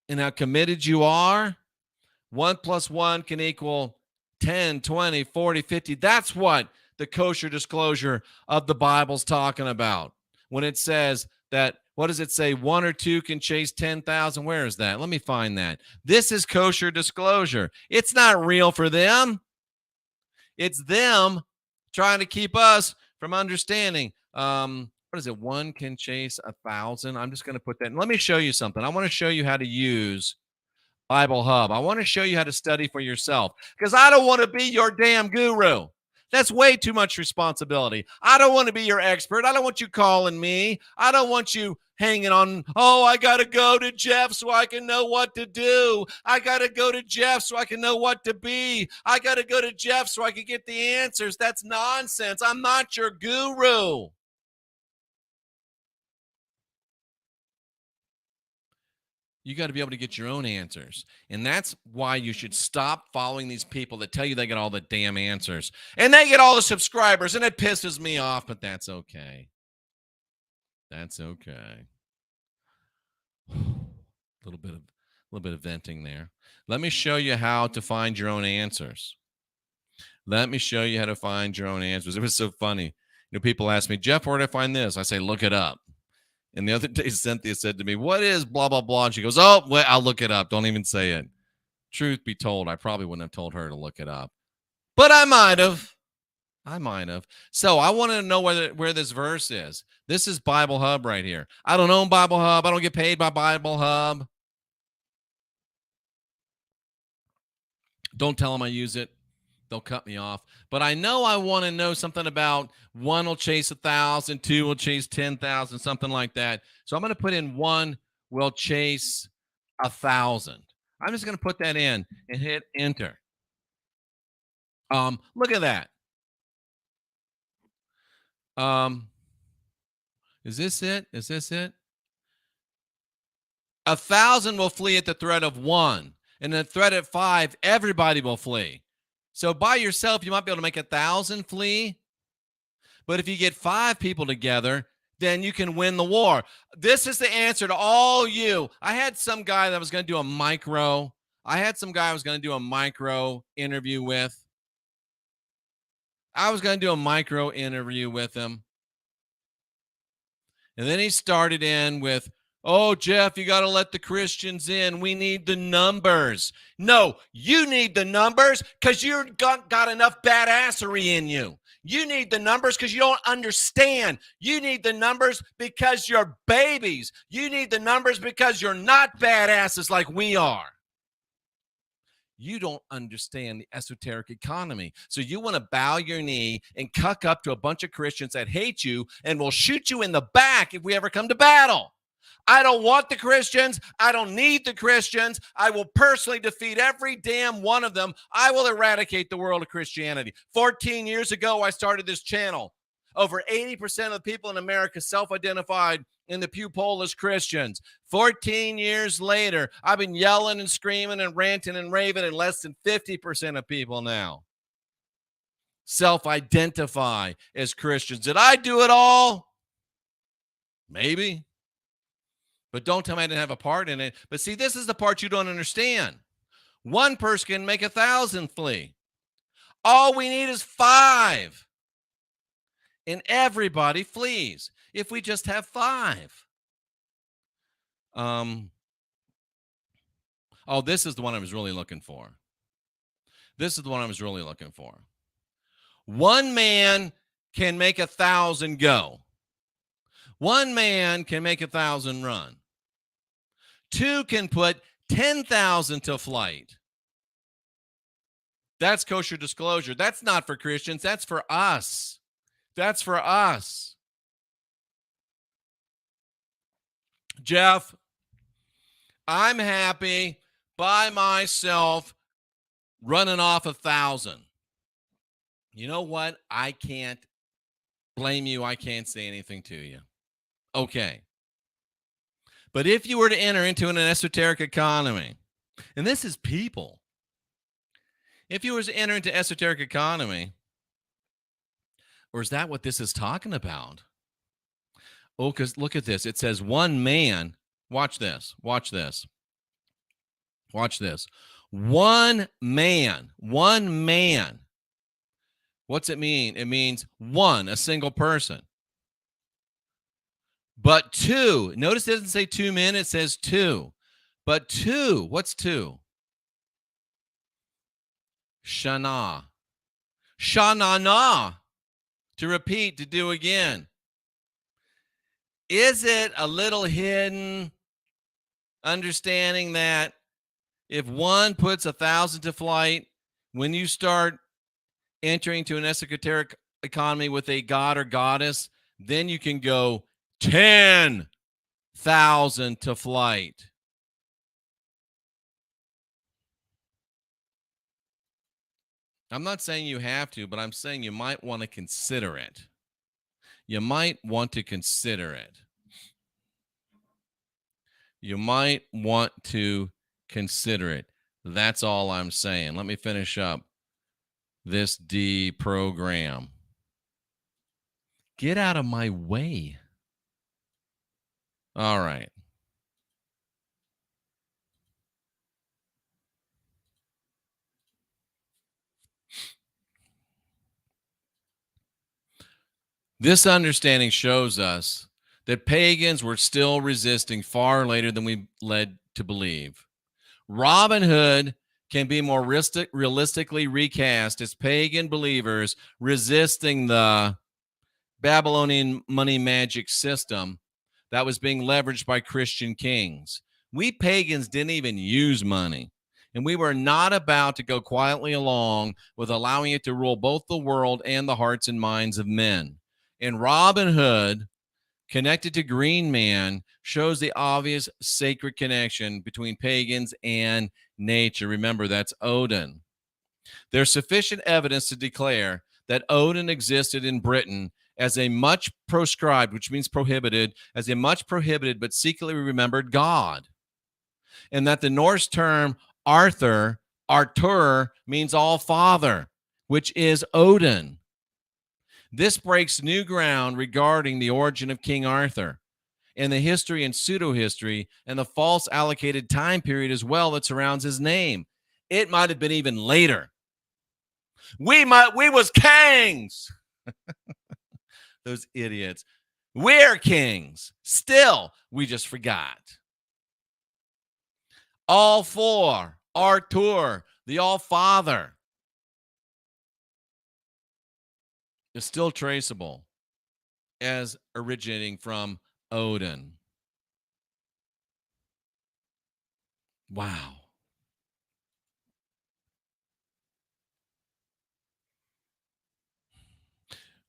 and how committed you are, 1 + 1 can equal 10, 20, 40, 50. That's what the kosher disclosure of the Bible's talking about. When it says that, what does it say? 1 or 2 can chase 10,000. Where is that? Let me find that. This is kosher disclosure. It's not real for them. It's them trying to keep us from understanding. What is it? 1 can chase 1,000. I'm just going to put that in. Let me show you something. I want to show you how to use Bible Hub. I want to show you how to study for yourself, because I don't want to be your damn guru. That's way too much responsibility. I don't want to be your expert. I don't want you calling me. I don't want you hanging on, oh, I got to go to Jeff so I can know what to do. I got to go to Jeff so I can know what to be. I got to go to Jeff so I can get the answers. That's nonsense. I'm not your guru. You got to be able to get your own answers. And that's why you should stop following these people that tell you they get all the damn answers. And they get all the subscribers, and it pisses me off, but that's okay. That's okay. A little bit of venting there. Let me show you how to find your own answers. Let me show you how to find your own answers. It was so funny. People ask me, Jeff, where did I find this? I say, look it up. And the other day, Cynthia said to me, what is blah, blah, blah? And she goes, oh, well, I'll look it up. Don't even say it. Truth be told, I probably wouldn't have told her to look it up. But I might have. So I want to know where this verse is. This is Bible Hub right here. I don't own Bible Hub. I don't get paid by Bible Hub. Don't tell them I use it. They'll cut me off. But I know I want to know something about 1 will chase 1,000, 2 will chase 10,000, something like that. So I'm going to put in 1 will chase 1,000. I'm just going to put that in and hit enter. Look at that. Is this it? 1,000 will flee at the threat of 1. And the threat at 5, everybody will flee. So by yourself, you might be able to make 1,000 flee. But if you get 5 people together, then you can win the war. This is the answer to all you. I had some guy that was going to do a micro. Interview with. I was going to do a micro interview with him. And then he started in with, oh, Jeff, you got to let the Christians in. We need the numbers. No, you need the numbers because you've got enough badassery in you. You need the numbers because you don't understand. You need the numbers because you're babies. You need the numbers because you're not badasses like we are. You don't understand the esoteric economy. So you want to bow your knee and cuck up to a bunch of Christians that hate you and will shoot you in the back if we ever come to battle. I don't want the Christians. I don't need the Christians. I will personally defeat every damn one of them. I will eradicate the world of Christianity. 14 years ago, I started this channel. Over 80% of the people in America self-identified in the Pew poll as Christians. 14 years later, I've been yelling and screaming and ranting and raving, and less than 50% of people now self-identify as Christians. Did I do it all? Maybe. But don't tell me I didn't have a part in it. But see, this is the part you don't understand. One person can make 1,000 flee. All we need is 5. And everybody flees if we just have 5. Oh, this is the one I was really looking for. One man can make 1,000 go. One man can make 1,000 run. 2 can put 10,000 to flight. That's kosher disclosure. That's not for Christians. That's for us. Jeff, I'm happy by myself running off 1,000. You know what? I can't blame you. I can't say anything to you. Okay. But if you were to enter into an esoteric economy, and this is people, if you were to enter into esoteric economy, or is that what this is talking about? Oh, because look at this. It says one man. Watch this. One man. What's it mean? It means one, a single person. But 2, notice it doesn't say 2 men, it says 2. But 2, what's 2? Shana. Shanana. To repeat, to do again. Is it a little hidden understanding that if one puts 1,000 to flight, when you start entering to an esoteric economy with a god or goddess, then you can go 10,000 to flight. I'm not saying you have to, but I'm saying you might want to consider it. You might want to consider it. That's all I'm saying. Let me finish up this program. Get out of my way. All right. This understanding shows us that pagans were still resisting far later than we led to believe. Robin Hood can be more realistically recast as pagan believers resisting the Babylonian money magic system that was being leveraged by Christian kings. We pagans didn't even use money, and we were not about to go quietly along with allowing it to rule both the world and the hearts and minds of men. And Robin Hood, connected to Green Man, shows the obvious sacred connection between pagans and nature. Remember, that's Odin. There's sufficient evidence to declare that Odin existed in Britain as a much proscribed, which means prohibited, as a much prohibited but secretly remembered god. And that the Norse term Arthur means all father, which is Odin. This breaks new ground regarding the origin of King Arthur and the history and pseudo-history and the false allocated time period as well that surrounds his name. It might have been even later. We was kings. Those idiots. We're kings. Still, we just forgot. All four, Arthur, the All-Father, is still traceable as originating from Odin. Wow.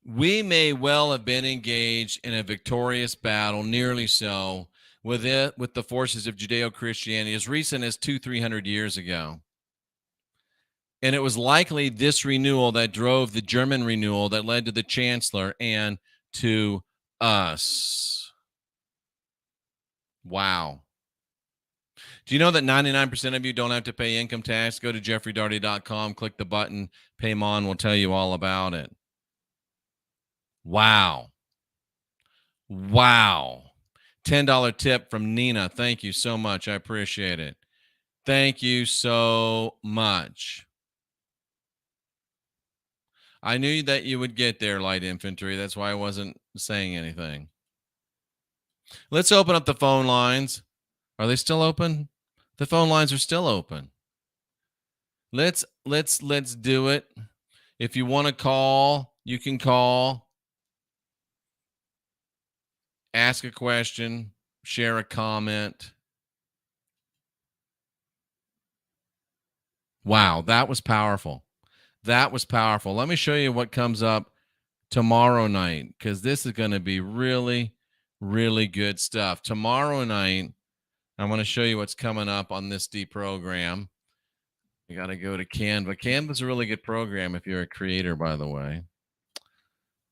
We may well have been engaged in a victorious battle, nearly so, with the forces of Judeo-Christianity as recent as 200-300 years ago. And it was likely this renewal that drove the German renewal that led to the Chancellor and to us. Wow. Do you know that 99% of you don't have to pay income tax? Go to jeffreydarty.com, click the button, pay on. We'll tell you all about it. Wow. $10 tip from Nina. Thank you so much. I appreciate it. Thank you so much. I knew that you would get there, light infantry. That's why I wasn't saying anything. Let's open up the phone lines. Are they still open? The phone lines are still open. Let's do it. If you want to call, you can call. Ask a question, share a comment. Wow, that was powerful. That was powerful. Let me show you what comes up tomorrow night, because this is going to be really, really good stuff. Tomorrow night, I'm going to show you what's coming up on this deprogram. You got to go to Canva. Canva's a really good program if you're a creator, by the way.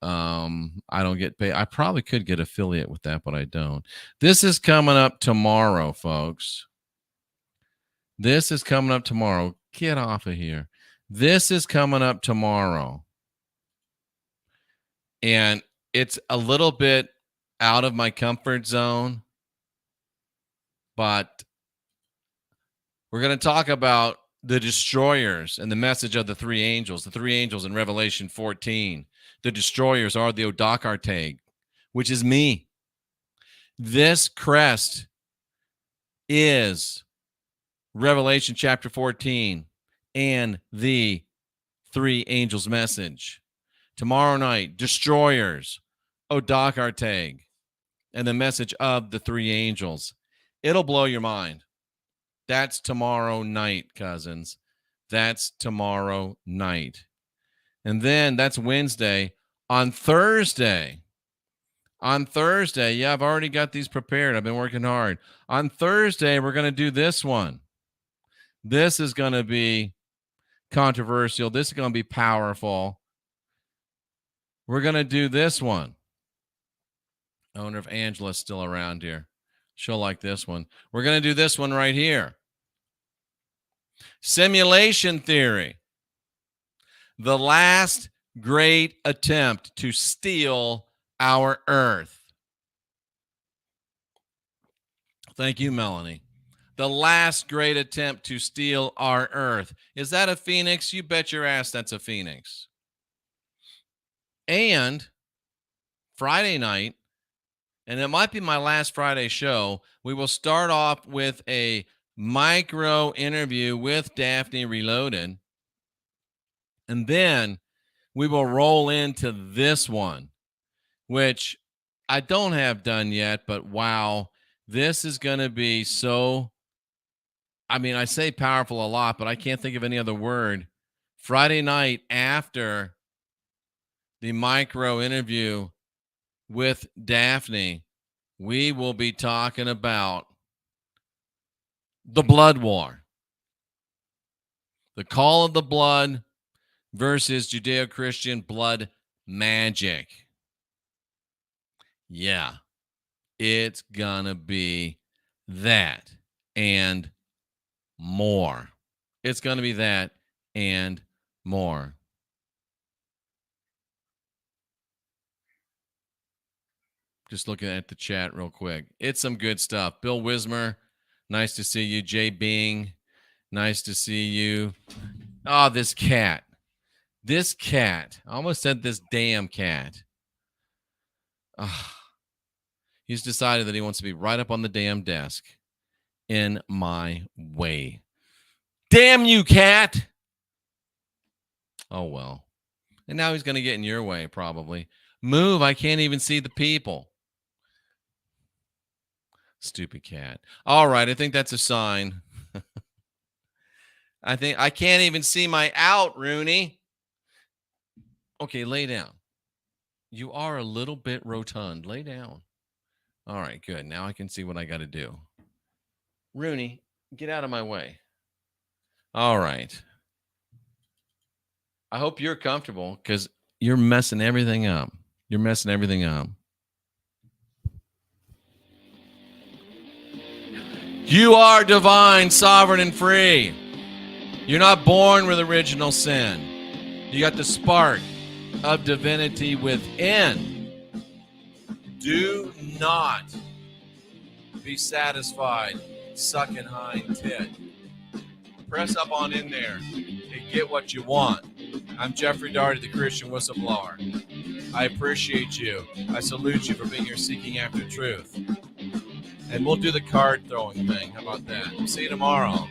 I don't get paid. I probably could get affiliate with that, but I don't. This is coming up tomorrow, folks. This is coming up tomorrow. Get off of here. This is coming up tomorrow. And it's a little bit out of my comfort zone, but we're going to talk about the destroyers and the message of the three angels. The three angels in Revelation 14. The destroyers are the Odakarteg, which is me. This crest is Revelation chapter 14 and the three angels' message. Tomorrow night, destroyers, Odakarteg, and the message of the three angels. It'll blow your mind. That's tomorrow night, cousins. That's tomorrow night. And then that's Wednesday. On Thursday, yeah, I've already got these prepared. I've been working hard. On Thursday, we're going to do this one. This is going to be controversial. This is going to be powerful. We're going to do this one. I wonder if Angela's still around here. She'll like this one. We're going to do this one right here. Simulation theory. The last great attempt to steal our Earth. Thank you, Melanie. The last great attempt to steal our Earth. Is that a phoenix? You bet your ass that's a phoenix. And Friday night, and it might be my last Friday show, we will start off with a micro interview with Daphne Reloaded. And then we will roll into this one, which I don't have done yet, but wow, this is going to be so, I mean, I say powerful a lot, but I can't think of any other word. Friday night after the micro interview with Daphne, we will be talking about the blood war, the call of the blood versus Judeo-Christian blood magic. Yeah, it's gonna be that and more. It's gonna be that and more. Just looking at the chat real quick. It's some good stuff. Bill Wismer, nice to see you. Jay Bing, nice to see you. Oh, this cat. This cat. I almost said this damn cat. He's decided that he wants to be right up on the damn desk in my way. Damn you, cat. Oh, well. And now he's going to get in your way, probably. Move. I can't even see the people. Stupid cat. All right. I think that's a sign. I think I can't even see my out, Rooney. Okay, lay down. You are a little bit rotund. Lay down. All right, good. Now I can see what I got to do. Rooney, get out of my way. All right. I hope you're comfortable because you're messing everything up. You're messing everything up. You are divine, sovereign, and free. You're not born with original sin. You got the spark of divinity within. Do not be satisfied sucking hind tit. Press up on in there and get what you want. I'm Jeffrey Daugherty, the Christian whistleblower. I appreciate you. I salute you for being here seeking after truth. And we'll do the card throwing thing. How about that? See you tomorrow.